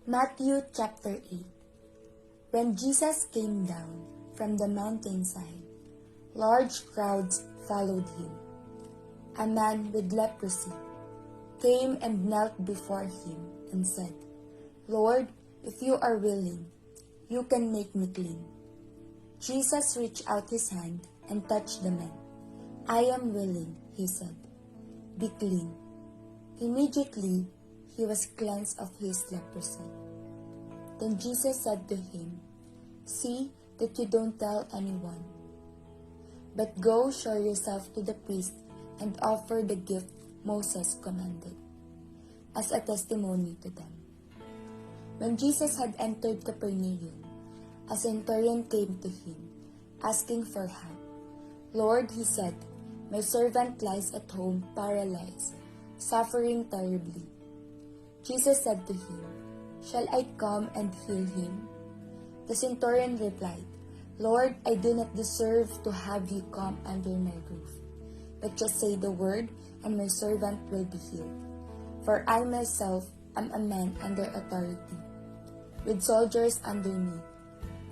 Matthew chapter 8. When Jesus came down from the mountainside, large crowds followed him. A man with leprosy came and knelt before him and said, "Lord, if you are willing, you can make me clean." Jesus reached out his hand and touched the man. "I am willing," he said. "Be clean." Immediately, he was cleansed of his leprosy. Then Jesus said to him, "See that you don't tell anyone, but go show yourself to the priest and offer the gift Moses commanded, as a testimony to them." When Jesus had entered Capernaum, a centurion came to him, asking for help. "Lord," he said, "my servant lies at home paralyzed, suffering terribly." Jesus said to him, "Shall I come and heal him?" The centurion replied, "Lord, I do not deserve to have you come under my roof, but just say the word, and my servant will be healed. For I myself am a man under authority, with soldiers under me.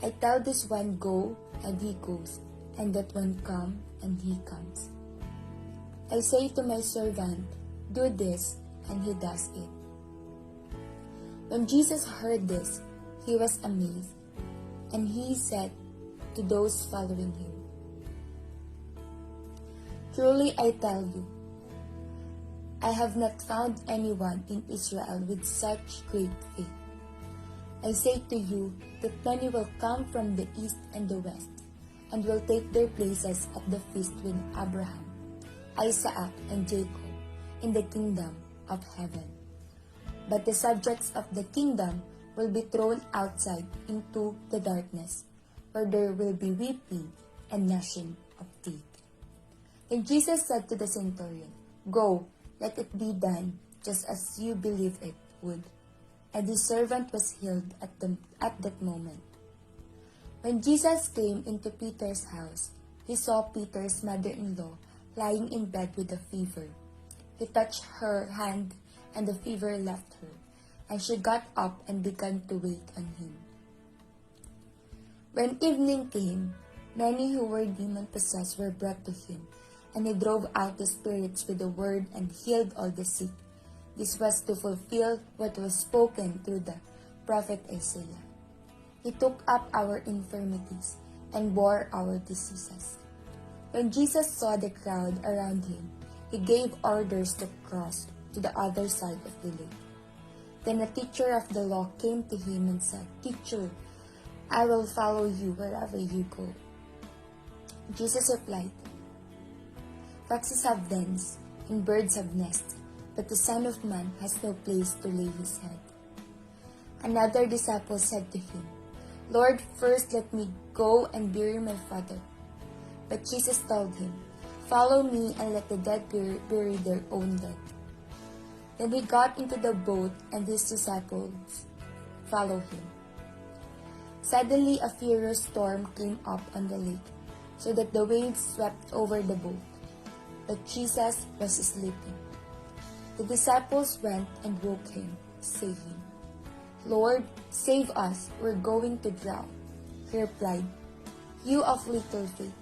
I tell this one, 'Go,' and he goes, and that one, 'Come,' and he comes. I say to my servant, 'Do this,' and he does it." When Jesus heard this, he was amazed, and he said to those following him, "Truly I tell you, I have not found anyone in Israel with such great faith. I say to you that many will come from the east and the west, and will take their places at the feast with Abraham, Isaac, and Jacob in the kingdom of heaven. But the subjects of the kingdom will be thrown outside into the darkness, where there will be weeping and gnashing of teeth." Then Jesus said to the centurion, "Go, let it be done just as you believe it would." And his servant was healed at that moment. When Jesus came into Peter's house, he saw Peter's mother-in-law lying in bed with a fever. He touched her hand, and the fever left her, and she got up and began to wait on him. When evening came, many who were demon-possessed were brought to him, and he drove out the spirits with the word and healed all the sick. This was to fulfill what was spoken through the prophet Isaiah. He took up our infirmities and bore our diseases. When Jesus saw the crowd around him, he gave orders to cross to the other side of the lake. Then a teacher of the law came to him and said, "Teacher, I will follow you wherever you go." Jesus replied, "Foxes have dens, and birds have nests, but the Son of Man has no place to lay his head." Another disciple said to him, "Lord, first let me go and bury my father." But Jesus told him, "Follow me and let the dead bury their own dead." Then he got into the boat, and his disciples followed him. Suddenly a furious storm came up on the lake, so that the waves swept over the boat. But Jesus was sleeping. The disciples went and woke him, saying, "Lord, save us, we're going to drown." He replied, "You of little faith,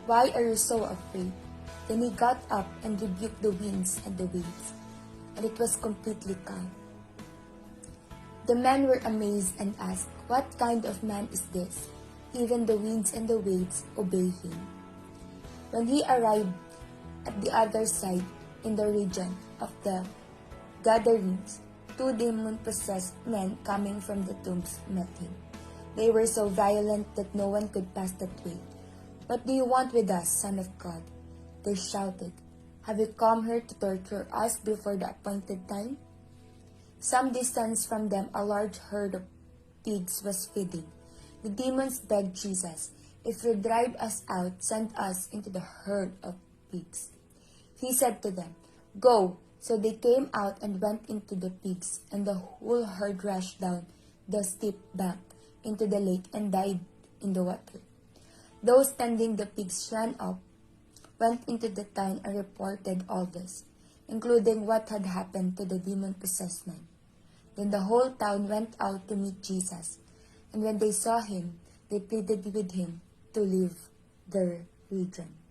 why are you so afraid?" Then he got up and rebuked the winds and the waves, and it was completely calm. The men were amazed and asked, "What kind of man is this? Even the winds and the waves obey him." When he arrived at the other side in the region of the Gadarenes, two demon-possessed men coming from the tombs met him. They were so violent that no one could pass that way. "What do you want with us, Son of God?" they shouted. "Have you come here to torture us before the appointed time?" Some distance from them a large herd of pigs was feeding. The demons begged Jesus, "If you drive us out, send us into the herd of pigs." He said to them, "Go." So they came out and went into the pigs, and the whole herd rushed down the steep bank into the lake and died in the water. Those tending the pigs ran up, went into the town, and reported all this, including what had happened to the demon-possessed man. Then the whole town went out to meet Jesus, and when they saw him, they pleaded with him to leave their region.